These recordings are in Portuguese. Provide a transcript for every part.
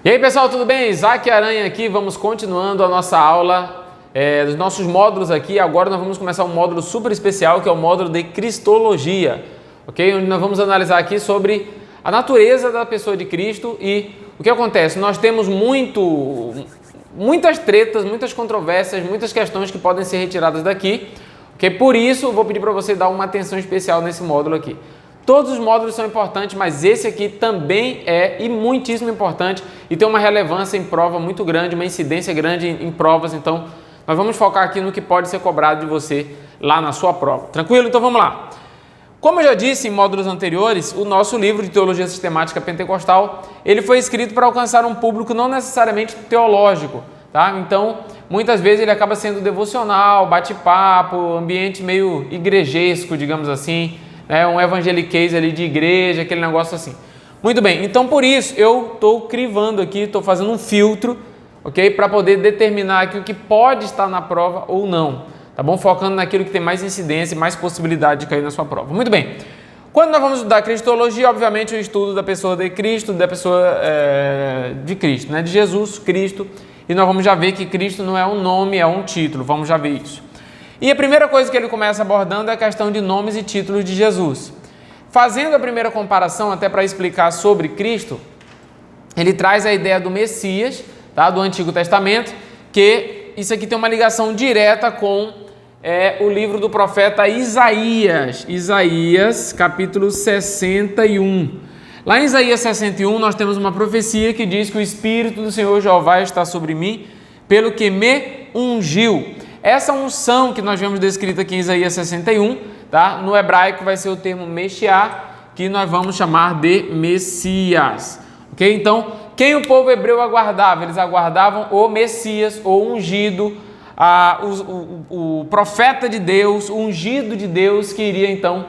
E aí pessoal, tudo bem? Isaac Aranha aqui, vamos continuando a nossa aula dos nossos módulos aqui. Agora nós vamos começar um módulo super especial que é o módulo de Cristologia, ok? Onde nós vamos analisar aqui sobre a natureza da pessoa de Cristo e o que acontece. Nós temos muitas tretas, muitas controvérsias, muitas questões que podem ser retiradas daqui, ok? Por isso eu vou pedir para você dar uma atenção especial nesse módulo aqui. Todos os módulos são importantes, mas esse aqui também é e muitíssimo importante e tem uma relevância em prova muito grande, uma incidência grande em provas. Então, nós vamos focar aqui no que pode ser cobrado de você lá na sua prova. Tranquilo? Então, vamos lá. Como eu já disse em módulos anteriores, o nosso livro de Teologia Sistemática Pentecostal, ele foi escrito para alcançar um público não necessariamente teológico, tá? Então, muitas vezes ele acaba sendo devocional, bate-papo, ambiente meio igrejesco, digamos assim, um evangeliquez ali de igreja, aquele negócio assim. Muito bem, então por isso eu estou crivando aqui, estou fazendo um filtro, ok? Para poder determinar aqui o que pode estar na prova ou não, tá bom? Focando naquilo que tem mais incidência e mais possibilidade de cair na sua prova. Muito bem, quando nós vamos estudar Cristologia, obviamente o estudo da pessoa de Cristo, da pessoa de Cristo, né? De Jesus Cristo, e nós vamos já ver que Cristo não é um nome, é um título, vamos já ver isso. E a primeira coisa que ele começa abordando é a questão de nomes e títulos de Jesus. Fazendo a primeira comparação, até para explicar sobre Cristo, ele traz a ideia do Messias, tá, do Antigo Testamento, que isso aqui tem uma ligação direta com o livro do profeta Isaías. Isaías, capítulo 61. Lá em Isaías 61, nós temos uma profecia que diz que o Espírito do Senhor Jeová está sobre mim, pelo que me ungiu. Essa unção que nós vemos descrita aqui em Isaías 61, tá? No hebraico vai ser o termo Meshiá, que nós vamos chamar de Messias, ok? Então, quem o povo hebreu aguardava? Eles aguardavam o Messias, o ungido, o profeta de Deus, o ungido de Deus que iria então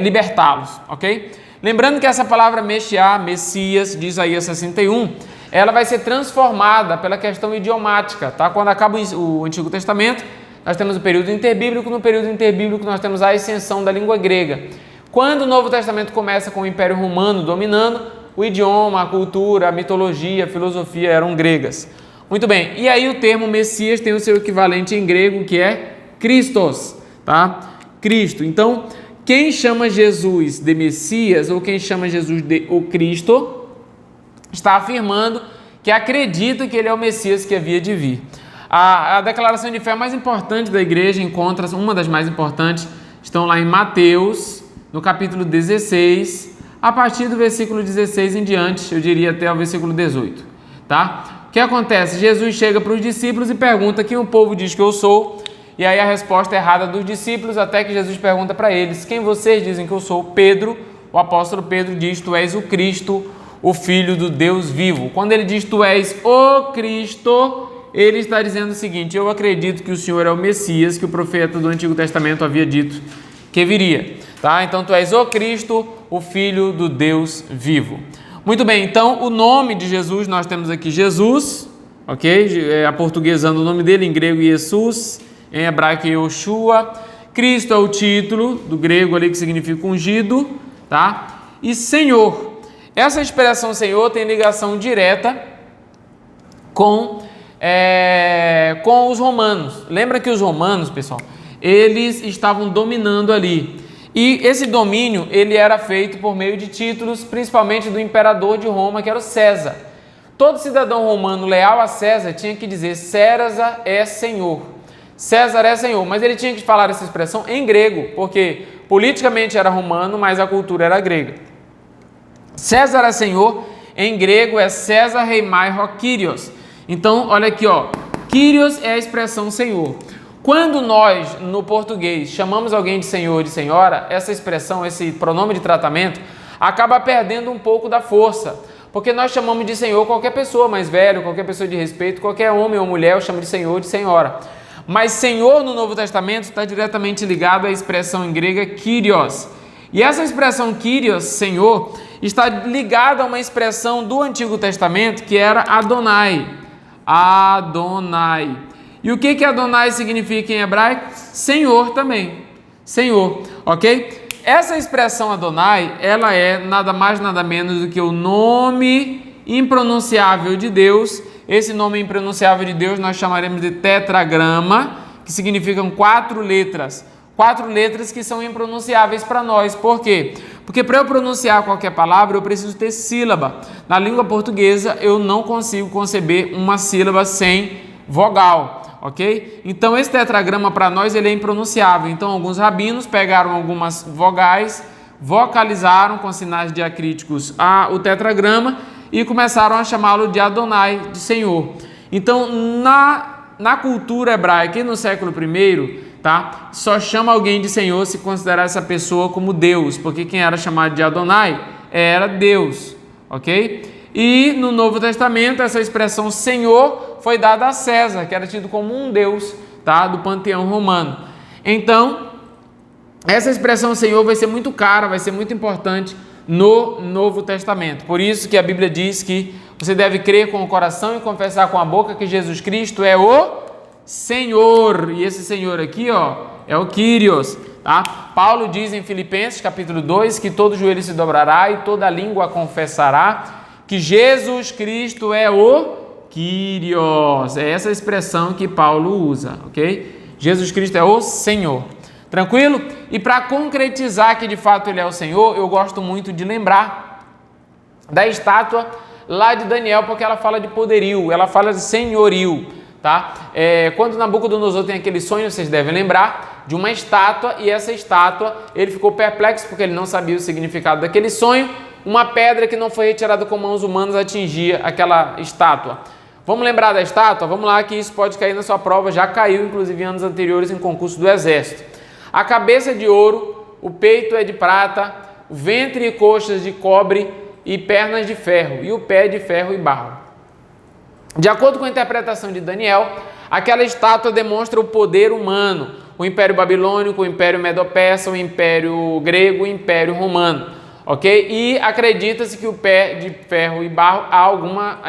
libertá-los, ok? Lembrando que essa palavra Meshiá, Messias, de Isaías 61, ela vai ser transformada pela questão idiomática, tá? Quando acaba o Antigo Testamento, nós temos o período interbíblico, no período interbíblico nós temos a ascensão da língua grega. Quando o Novo Testamento começa com o Império Romano dominando, o idioma, a cultura, a mitologia, a filosofia eram gregas. Muito bem, e aí o termo Messias tem o seu equivalente em grego, que é Christos, tá? Cristo. Então, quem chama Jesus de Messias ou quem chama Jesus de o Cristo está afirmando que acredita que ele é o Messias que havia de vir. A declaração de fé mais importante da igreja, uma das mais importantes, estão lá em Mateus, no capítulo 16, a partir do versículo 16 em diante, eu diria até o versículo 18, tá? O que acontece? Jesus chega para os discípulos e pergunta quem o povo diz que eu sou, e aí a resposta errada dos discípulos, até que Jesus pergunta para eles, quem vocês dizem que eu sou? Pedro, o apóstolo Pedro diz, tu és o Cristo, o Filho do Deus vivo. Quando ele diz tu és o Cristo, ele está dizendo o seguinte, eu acredito que o Senhor é o Messias, que o profeta do Antigo Testamento havia dito que viria. Tá? Então tu és o Cristo, o Filho do Deus vivo. Muito bem, então o nome de Jesus, nós temos aqui Jesus, ok? Aportuguesando o nome dele, em grego Jesus, em hebraico Yoshua. Cristo é o título do grego ali que significa ungido, tá? E Senhor. Essa expressão Senhor tem ligação direta com os romanos. Lembra que os romanos, pessoal, eles estavam dominando ali. E esse domínio, ele era feito por meio de títulos, principalmente do imperador de Roma, que era o César. Todo cidadão romano leal a César tinha que dizer César é Senhor. César é Senhor, mas ele tinha que falar essa expressão em grego, porque politicamente era romano, mas a cultura era grega. César é Senhor, em grego é César Reimai Kyrios. Então, olha aqui, ó, Kyrios é a expressão Senhor. Quando nós, no português, chamamos alguém de Senhor, de Senhora, essa expressão, esse pronome de tratamento, acaba perdendo um pouco da força, porque nós chamamos de Senhor qualquer pessoa mais velha, qualquer pessoa de respeito, qualquer homem ou mulher, eu chamo de Senhor, de Senhora. Mas Senhor no Novo Testamento está diretamente ligado à expressão em grega Kyrios. E essa expressão Kyrios, Senhor, está ligada a uma expressão do Antigo Testamento que era Adonai. Adonai. E o que Adonai significa em hebraico? Senhor também. Senhor, ok? Essa expressão Adonai, ela é nada mais nada menos do que o nome impronunciável de Deus. Esse nome impronunciável de Deus nós chamaremos de tetragrama, que significam 4 letras. 4 letras que são impronunciáveis para nós. Por quê? Porque para eu pronunciar qualquer palavra, eu preciso ter sílaba. Na língua portuguesa, eu não consigo conceber uma sílaba sem vogal, ok? Então, esse tetragrama para nós, ele é impronunciável. Então, alguns rabinos pegaram algumas vogais, vocalizaram com sinais diacríticos o tetragrama e começaram a chamá-lo de Adonai, de Senhor. Então, na cultura hebraica e no século I, tá? Só chama alguém de Senhor se considerar essa pessoa como Deus, porque quem era chamado de Adonai era Deus, ok? E no Novo Testamento essa expressão Senhor foi dada a César, que era tido como um Deus, tá? Do panteão romano. Então, essa expressão Senhor vai ser muito cara, vai ser muito importante no Novo Testamento. Por isso que a Bíblia diz que você deve crer com o coração e confessar com a boca que Jesus Cristo é o Senhor, e esse Senhor aqui, é o Kyrios, tá? Paulo diz em Filipenses, capítulo 2, que todo joelho se dobrará e toda língua confessará que Jesus Cristo é o Kyrios. É essa expressão que Paulo usa, ok? Jesus Cristo é o Senhor. Tranquilo? E para concretizar que de fato ele é o Senhor, eu gosto muito de lembrar da estátua lá de Daniel, porque ela fala de poderio, ela fala de senhorio. Tá? Quando Nabucodonosor tem aquele sonho, vocês devem lembrar de uma estátua, e essa estátua, ele ficou perplexo porque ele não sabia o significado daquele sonho. Uma pedra que não foi retirada com mãos humanas atingia aquela estátua. Vamos lembrar da estátua? Vamos lá, que isso pode cair na sua prova, já caiu inclusive em anos anteriores em concurso do Exército. A cabeça é de ouro, o peito é de prata, o ventre e coxas de cobre e pernas de ferro, e o pé de ferro e barro. De acordo com a interpretação de Daniel, aquela estátua demonstra o poder humano, o Império Babilônico, o Império Medo-Persa, o Império Grego, o Império Romano, ok? E acredita-se que o pé de ferro e barro há alguma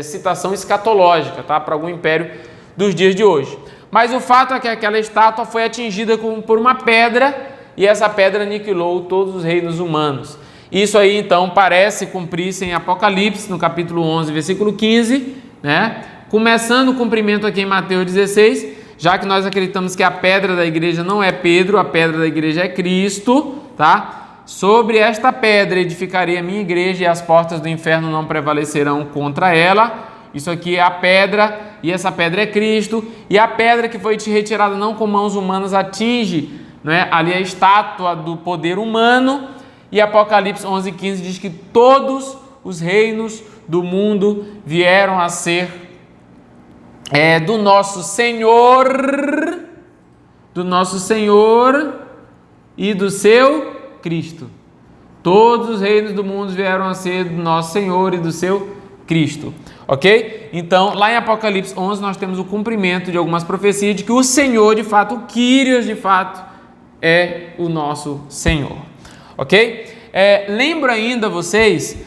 citação escatológica, tá? Para algum império dos dias de hoje. Mas o fato é que aquela estátua foi atingida por uma pedra e essa pedra aniquilou todos os reinos humanos. Isso aí, então, parece cumprir-se em Apocalipse, no capítulo 11, versículo 15, né? Começando o cumprimento aqui em Mateus 16, já que nós acreditamos que a pedra da igreja não é Pedro, a pedra da igreja é Cristo, tá? Sobre esta pedra edificarei a minha igreja e as portas do inferno não prevalecerão contra ela. Isso aqui é a pedra, e essa pedra é Cristo, e a pedra que foi retirada não com mãos humanas atinge, né, ali a estátua do poder humano, e Apocalipse 11:15 diz que todos os reinos do mundo vieram a ser do nosso Senhor e do seu Cristo. Todos os reinos do mundo vieram a ser do nosso Senhor e do seu Cristo, ok? Então, lá em Apocalipse 11, nós temos o cumprimento de algumas profecias de que o Senhor, de fato, o Kyrios, de fato, é o nosso Senhor, ok? Lembro ainda vocês,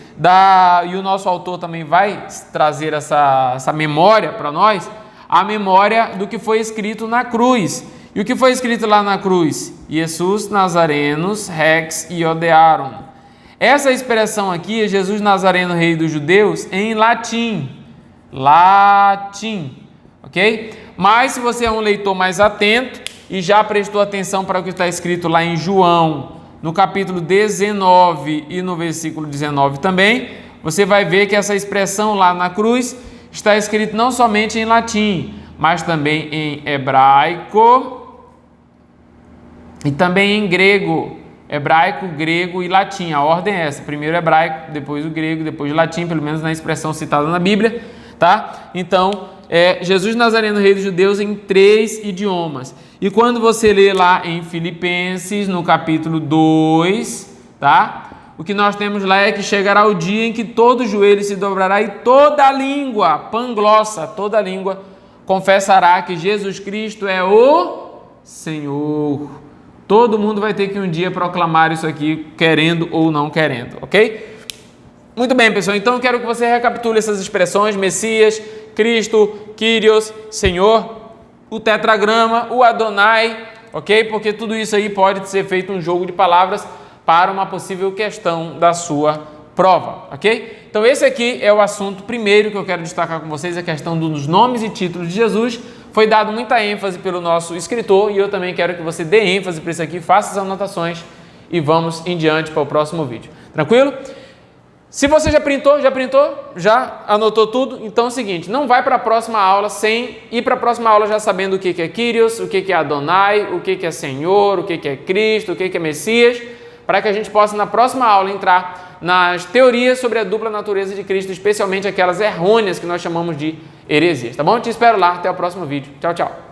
e o nosso autor também vai trazer essa memória para nós, a memória do que foi escrito na cruz. E o que foi escrito lá na cruz? Jesus Nazarenus Rex Iodearum. Essa expressão aqui é Jesus Nazareno, Rei dos Judeus, em latim, ok? Mas se você é um leitor mais atento e já prestou atenção para o que está escrito lá em João, no capítulo 19 e no versículo 19 também, você vai ver que essa expressão lá na cruz está escrito não somente em latim, mas também em hebraico e também em grego. Hebraico, grego e latim. A ordem é essa: primeiro hebraico, depois o grego, depois o latim, pelo menos na expressão citada na Bíblia, tá? Então, Jesus Nazareno, Rei dos Judeus, em 3 idiomas. E quando você lê lá em Filipenses, no capítulo 2, tá? O que nós temos lá é que chegará o dia em que todo joelho se dobrará e toda língua, panglossa, toda língua, confessará que Jesus Cristo é o Senhor. Todo mundo vai ter que um dia proclamar isso aqui, querendo ou não querendo, ok? Muito bem, pessoal. Então, eu quero que você recapitule essas expressões: Messias, Cristo, Kyrios, Senhor, o tetragrama, o Adonai, ok? Porque tudo isso aí pode ser feito um jogo de palavras para uma possível questão da sua prova, ok? Então esse aqui é o assunto primeiro que eu quero destacar com vocês, a questão dos nomes e títulos de Jesus. Foi dado muita ênfase pelo nosso escritor e eu também quero que você dê ênfase para isso aqui, faça as anotações e vamos em diante para o próximo vídeo. Tranquilo? Se você já printou, já anotou tudo, então é o seguinte, não vai para a próxima aula sem ir para a próxima aula já sabendo o que é Kyrios, o que é Adonai, o que é Senhor, o que é Cristo, o que é Messias, para que a gente possa na próxima aula entrar nas teorias sobre a dupla natureza de Cristo, especialmente aquelas errôneas que nós chamamos de heresias, tá bom? Te espero lá, até o próximo vídeo. Tchau, tchau.